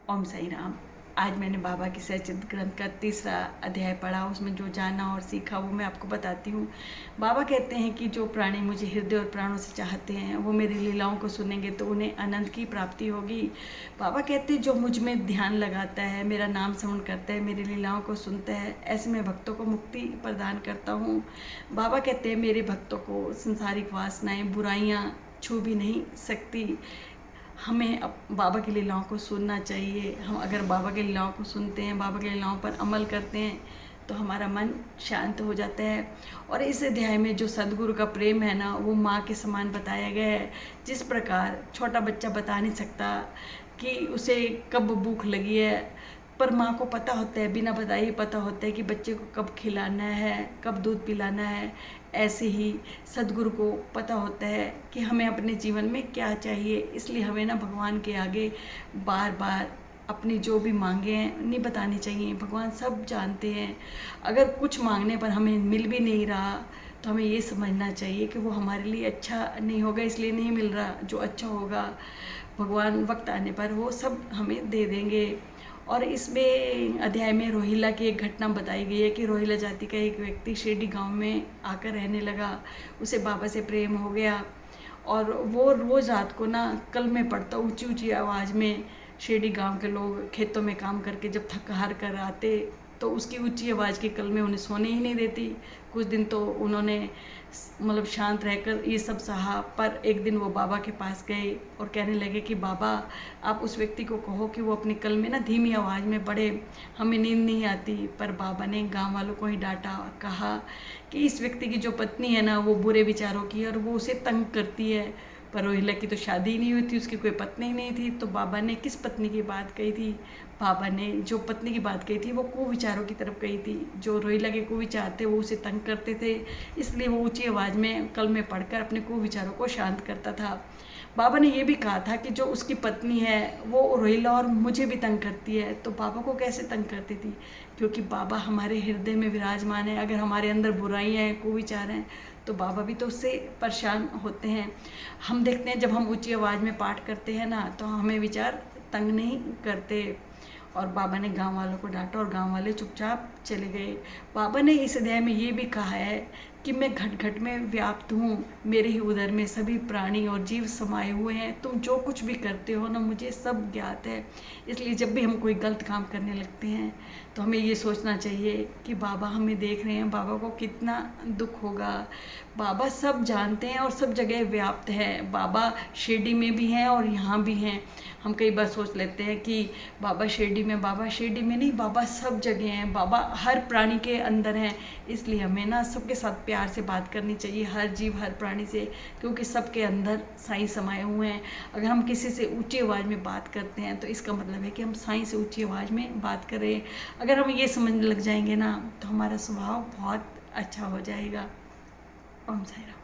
ओम साई राम। आज मैंने बाबा के सच्चिद ग्रंथ का तीसरा अध्याय पढ़ा। उसमें जो जाना और सीखा वो मैं आपको बताती हूँ। बाबा कहते हैं कि जो प्राणी मुझे हृदय और प्राणों से चाहते हैं वो मेरी लीलाओं को सुनेंगे तो उन्हें आनंद की प्राप्ति होगी। बाबा कहते हैं जो मुझ में ध्यान लगाता है, मेरा नाम स्मरण करता है, मेरी लीलाओं को सुनता है, ऐसे में भक्तों को मुक्ति प्रदान करता हूँ। बाबा कहते हैं मेरे भक्तों को संसारिक वासनाएं, बुराइयाँ छू भी नहीं सकती। हमें अब बाबा की लीलाओं को सुनना चाहिए। हम अगर बाबा की लीलाओं को सुनते हैं, बाबा की लीलाओं पर अमल करते हैं तो हमारा मन शांत हो जाता है। और इस अध्याय में जो सदगुरु का प्रेम है ना, वो माँ के समान बताया गया है। जिस प्रकार छोटा बच्चा बता नहीं सकता कि उसे कब भूख लगी है, पर माँ को पता होता है, बिना बताए ही पता होता है कि बच्चे को कब खिलाना है, कब दूध पिलाना है। ऐसे ही सदगुरु को पता होता है कि हमें अपने जीवन में क्या चाहिए। इसलिए हमें ना भगवान के आगे बार बार अपनी जो भी मांगे हैं नहीं बतानी चाहिए। भगवान सब जानते हैं। अगर कुछ मांगने पर हमें मिल भी नहीं रहा तो हमें ये समझना चाहिए कि वो हमारे लिए अच्छा नहीं होगा, इसलिए नहीं मिल रहा। जो अच्छा होगा भगवान वक्त आने पर वो सब हमें दे देंगे। और इसमें अध्याय में रोहिला की एक घटना बताई गई है कि रोहिला जाति का एक व्यक्ति शिरडी गांव में आकर रहने लगा। उसे बाबा से प्रेम हो गया और वो रोज़ रात को ना कलमे पढ़ता ऊंची ऊंची आवाज़ में। शिरडी गांव के लोग खेतों में काम करके जब थक हार कर आते तो उसकी ऊंची आवाज़ की कलमे उन्हें सोने ही नहीं देती। कुछ दिन तो उन्होंने मतलब शांत रहकर ये सब सहा, पर एक दिन वो बाबा के पास गए और कहने लगे कि बाबा आप उस व्यक्ति को कहो कि वो अपनी कलमे ना धीमी आवाज़ में पढ़े, हमें नींद नहीं आती। पर बाबा ने गांव वालों को ही डांटा और कहा कि इस व्यक्ति की जो पत्नी है ना वो बुरे विचारों की है और वो उसे तंग करती है। पर रोहिला की तो शादी ही नहीं हुई थी, उसकी कोई पत्नी ही नहीं थी। तो बाबा ने किस पत्नी की बात कही थी? बाबा ने जो पत्नी की बात कही थी वो कुविचारों की तरफ कही थी। जो रोहिला के कुविचार थे वो उसे तंग करते थे, इसलिए वो ऊंची आवाज़ में कलमे पढ़कर अपने कुविचारों को शांत करता था। बाबा ने ये भी कहा था कि जो उसकी पत्नी है वो रोहिला और मुझे भी तंग करती है। तो बाबा को कैसे तंग करती थी? क्योंकि बाबा हमारे हृदय में विराजमान है। अगर हमारे अंदर बुराइयाँ हैं, कुविचार हैं, तो बाबा भी तो उससे परेशान होते हैं। हम देखते हैं जब हम ऊंची आवाज़ में पाठ करते हैं ना तो हमें विचार तंग नहीं करते। और बाबा ने गांव वालों को डांटा और गांव वाले चुपचाप चले गए। बाबा ने इस अध्याय में ये भी कहा है कि मैं घट घट में व्याप्त हूँ, मेरे ही उदर में सभी प्राणी और जीव समाये हुए हैं। तुम जो कुछ भी करते हो ना मुझे सब ज्ञात है। इसलिए जब भी हम कोई गलत काम करने लगते हैं तो हमें ये सोचना चाहिए कि बाबा हमें देख रहे हैं, बाबा को कितना दुख होगा। बाबा सब जानते हैं और सब जगह व्याप्त है। बाबा शिरडी में भी हैं और यहाँ भी हैं। हम कई बार सोच लेते हैं कि बाबा शिरडी में, बाबा शिरडी में नहीं, बाबा सब जगह हैं। बाबा हर प्राणी के अंदर हैं। इसलिए हमें ना सबके साथ प्यार से बात करनी चाहिए, हर जीव हर प्राणी से, क्योंकि सबके अंदर साईं समाये हुए हैं। अगर हम किसी से ऊंची आवाज़ में बात करते हैं तो इसका मतलब है कि हम साईं से ऊंची आवाज़ में बात कर रहे हैं। अगर हम ये समझने लग जाएंगे ना तो हमारा स्वभाव बहुत अच्छा हो जाएगा। ओम साई राम।